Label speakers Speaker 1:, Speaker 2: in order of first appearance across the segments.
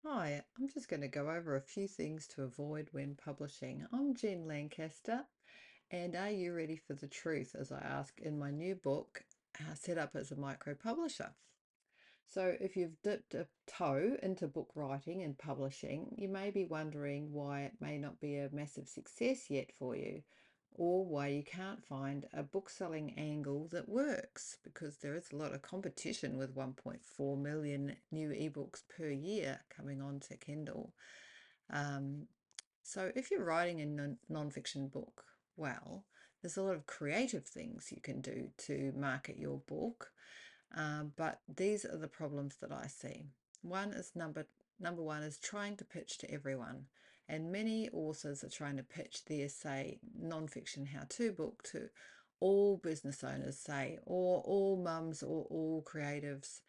Speaker 1: Hi, I'm just going to go over a few things to avoid when publishing. I'm Jen Lancaster, and are you ready for the truth as I ask in my new book, Set Up as a Micro Publisher? So, if you've dipped a toe into book writing and publishing, you may be wondering why it may not be a massive success yet for you, or why you can't find a book selling angle that works, because there is a lot of competition with 1.4 million new ebooks per year coming onto Kindle. Um, so, if you're writing a non-fiction book, well, there's a lot of creative things you can do to market your book, but these are the problems that I see. One is number one is trying to pitch to everyone, and many authors are trying to pitch their, say, non-fiction how-to book to all business owners, say, or all mums or all creatives.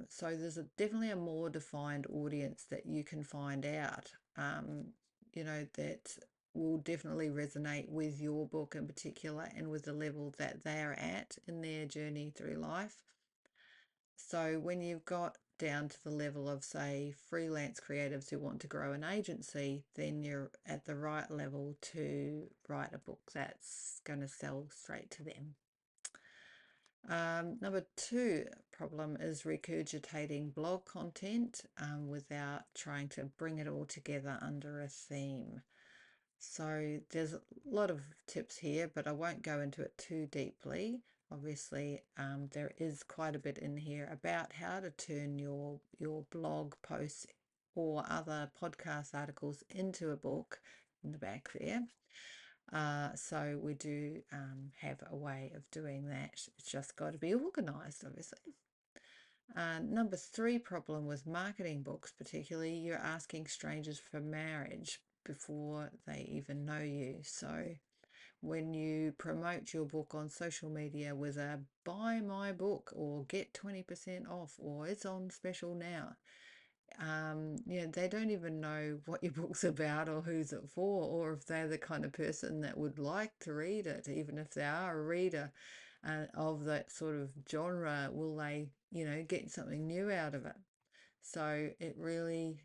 Speaker 1: So there's definitely a more defined audience that you can find out, that will definitely resonate with your book in particular and with the level that they're at in their journey through life. So when you've got down to the level of, say, freelance creatives who want to grow an agency, then you're at the right level to write a book that's going to sell straight to them. Number two problem is regurgitating blog content without trying to bring it all together under a theme. So there's a lot of tips here, but I won't go into it too deeply. Obviously, there is quite a bit in here about how to turn your blog posts or other podcast articles into a book in the back there. So we do have a way of doing that. It's just got to be organized, obviously. Number three problem with marketing books, particularly, you're asking strangers for marriage before they even know you. So when you promote your book on social media with a buy my book or get 20% off or it's on special now, they don't even know what your book's about or who's it for, or if they're the kind of person that would like to read it, even if they are a reader of that sort of genre, will they, get something new out of it? So it really,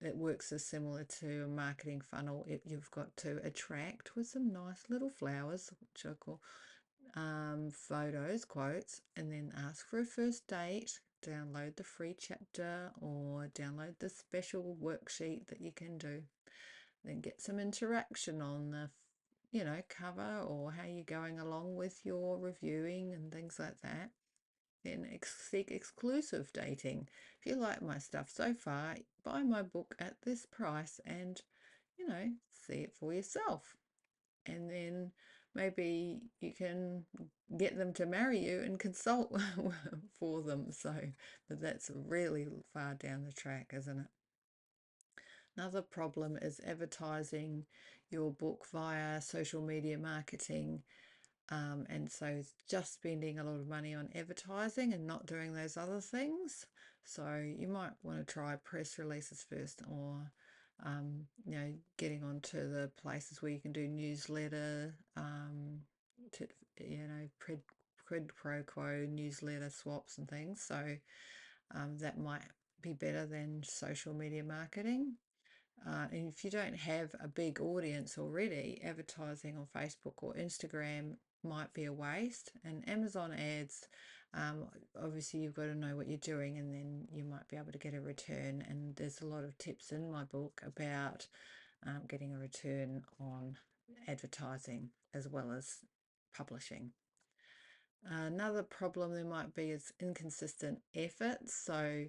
Speaker 1: it works as similar to a marketing funnel. You've got to attract with some nice little flowers, which I call photos, quotes, and then ask for a first date, download the free chapter or download the special worksheet that you can do. Then get some interaction on the, cover or how you're going along with your reviewing and things like that. Then seek exclusive dating. If you like my stuff so far, buy my book at this price and, see it for yourself. And then maybe you can get them to marry you and consult for them. So, but that's really far down the track, isn't it? Another problem is advertising your book via social media marketing. And so just spending a lot of money on advertising and not doing those other things. So you might want to try press releases first, or getting onto the places where you can do newsletter, to, quid pro quo newsletter swaps and things. So that might be better than social media marketing. And if you don't have a big audience already, advertising on Facebook or Instagram might be a waste. And Amazon ads, um, obviously you've got to know what you're doing, and then you might be able to get a return. And there's a lot of tips in my book about getting a return on advertising as well as publishing. Another problem there might be is inconsistent effort. So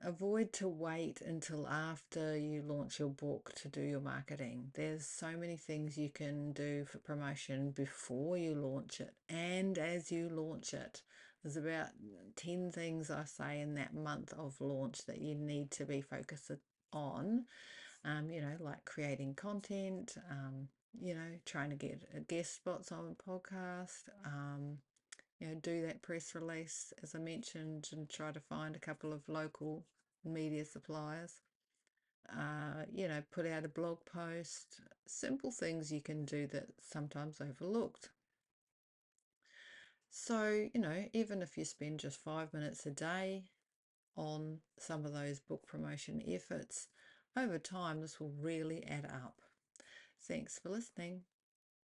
Speaker 1: avoid to wait until after you launch your book to do your marketing. There's so many things you can do for promotion before you launch it and as you launch it. There's about 10 things I say in that month of launch that you need to be focused on, like creating content, trying to get guest spots on a podcast, do that press release, as I mentioned, and try to find a couple of local media suppliers. Put out a blog post, simple things you can do that sometimes overlooked. So, even if you spend just 5 minutes a day on some of those book promotion efforts, over time this will really add up. Thanks for listening.